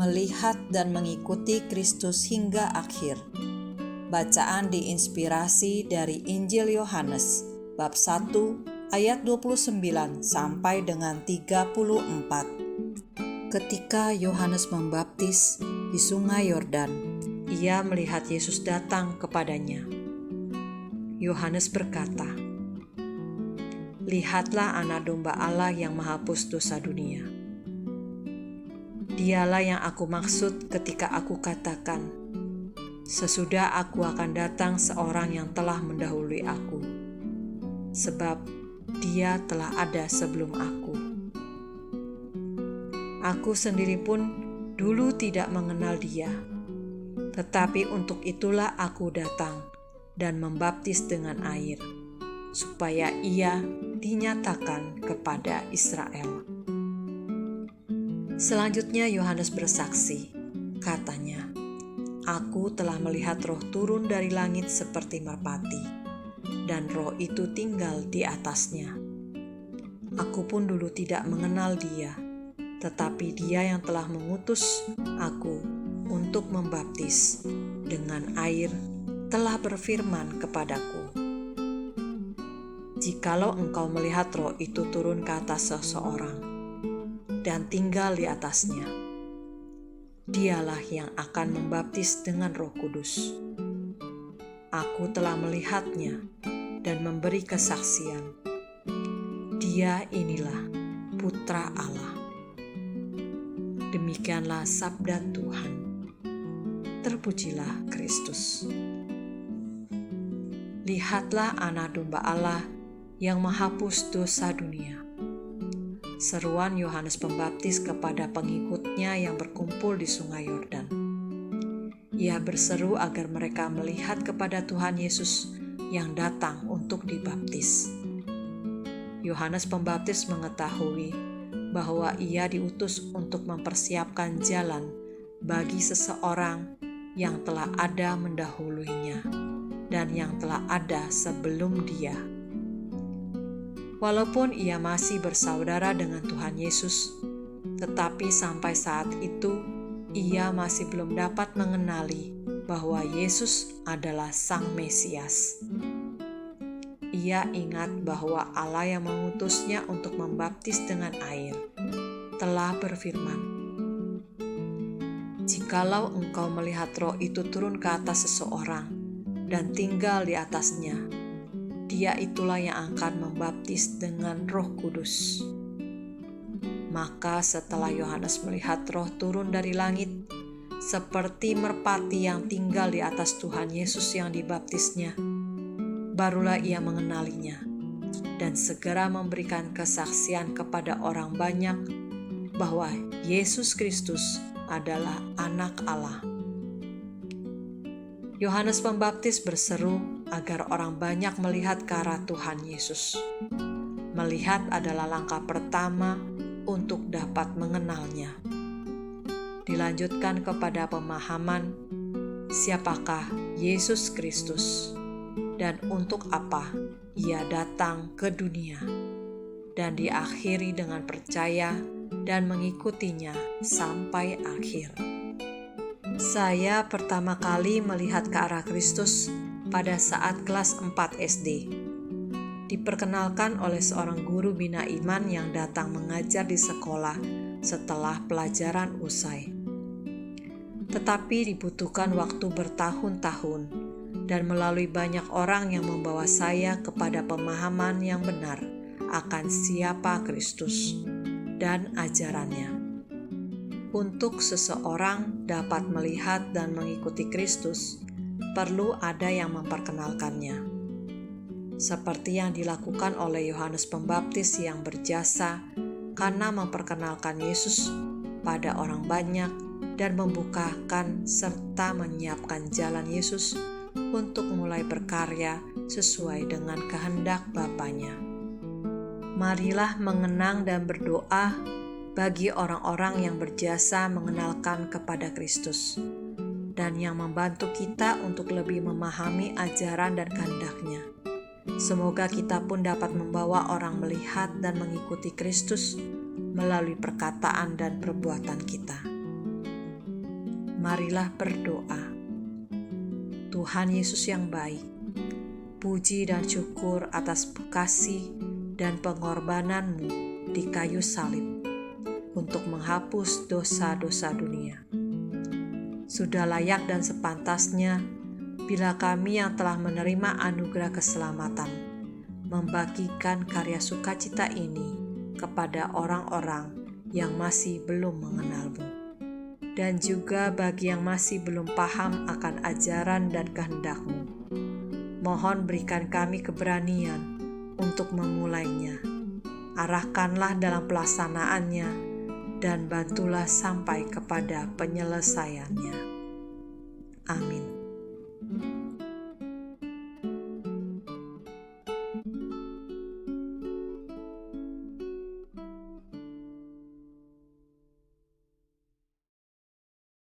melihat dan mengikuti Kristus hingga akhir. Bacaan diinspirasi dari Injil Yohanes bab 1 ayat 29 sampai dengan 34. Ketika Yohanes membaptis di Sungai Yordan, ia melihat Yesus datang kepadanya. Yohanes berkata, "Lihatlah anak domba Allah yang menghapus dosa dunia. Dialah yang aku maksud ketika aku katakan, sesudah aku akan datang seorang yang telah mendahului aku, sebab dia telah ada sebelum aku. Aku sendiri pun dulu tidak mengenal dia, tetapi untuk itulah aku datang dan membaptis dengan air, supaya ia dinyatakan kepada Israel." Selanjutnya Yohanes bersaksi, katanya, "Aku telah melihat roh turun dari langit seperti merpati, dan roh itu tinggal di atasnya. Aku pun dulu tidak mengenal dia, tetapi dia yang telah mengutus aku untuk membaptis dengan air telah berfirman kepadaku, jikalau engkau melihat roh itu turun ke atas seseorang dan tinggal di atasnya, dialah yang akan membaptis dengan Roh Kudus. Aku telah melihatnya dan memberi kesaksian. Dia inilah Putra Allah." Demikianlah sabda Tuhan. Terpujilah Kristus. Lihatlah anak domba Allah yang menghapus dosa dunia. Seruan Yohanes Pembaptis kepada pengikutnya yang berkumpul di Sungai Yordan. Ia berseru agar mereka melihat kepada Tuhan Yesus yang datang untuk dibaptis. Yohanes Pembaptis mengetahui bahwa ia diutus untuk mempersiapkan jalan bagi seseorang yang telah ada mendahulunya dan yang telah ada sebelum dia. Walaupun ia masih bersaudara dengan Tuhan Yesus, tetapi sampai saat itu ia masih belum dapat mengenali bahwa Yesus adalah Sang Mesias. Ia ingat bahwa Allah yang mengutusnya untuk membaptis dengan air telah berfirman, "Jikalau engkau melihat roh itu turun ke atas seseorang dan tinggal di atasnya, dia itulah yang akan membaptis dengan Roh Kudus." Maka setelah Yohanes melihat roh turun dari langit, seperti merpati yang tinggal di atas Tuhan Yesus yang dibaptisnya, barulah ia mengenalinya dan segera memberikan kesaksian kepada orang banyak bahwa Yesus Kristus adalah Anak Allah. Yohanes Pembaptis berseru agar orang banyak melihat ke arah Tuhan Yesus. Melihat adalah langkah pertama untuk dapat mengenalnya. Dilanjutkan kepada pemahaman siapakah Yesus Kristus dan untuk apa ia datang ke dunia, dan diakhiri dengan percaya dan mengikutinya sampai akhir. Saya pertama kali melihat ke arah Kristus pada saat kelas 4 SD. Diperkenalkan oleh seorang guru bina iman yang datang mengajar di sekolah setelah pelajaran usai. Tetapi dibutuhkan waktu bertahun-tahun dan melalui banyak orang yang membawa saya kepada pemahaman yang benar akan siapa Kristus dan ajarannya. Untuk seseorang dapat melihat dan mengikuti Kristus, perlu ada yang memperkenalkannya. Seperti yang dilakukan oleh Yohanes Pembaptis yang berjasa karena memperkenalkan Yesus pada orang banyak dan membukakan serta menyiapkan jalan Yesus untuk mulai berkarya sesuai dengan kehendak Bapanya. Marilah mengenang dan berdoa bagi orang-orang yang berjasa mengenalkan kepada Kristus dan yang membantu kita untuk lebih memahami ajaran dan kehendak-Nya. Semoga kita pun dapat membawa orang melihat dan mengikuti Kristus melalui perkataan dan perbuatan kita. marilah berdoa. Tuhan Yesus yang baik, puji dan syukur atas kasih dan pengorbanan-Mu di kayu salib untuk menghapus dosa-dosa dunia. Sudah layak dan sepantasnya bila kami yang telah menerima anugerah keselamatan membagikan karya sukacita ini kepada orang-orang yang masih belum mengenal-Mu, dan juga bagi yang masih belum paham akan ajaran dan kehendak-Mu. Mohon berikan kami keberanian untuk memulainya. Arahkanlah dalam pelaksanaannya dan bantulah sampai kepada penyelesaiannya. Amin.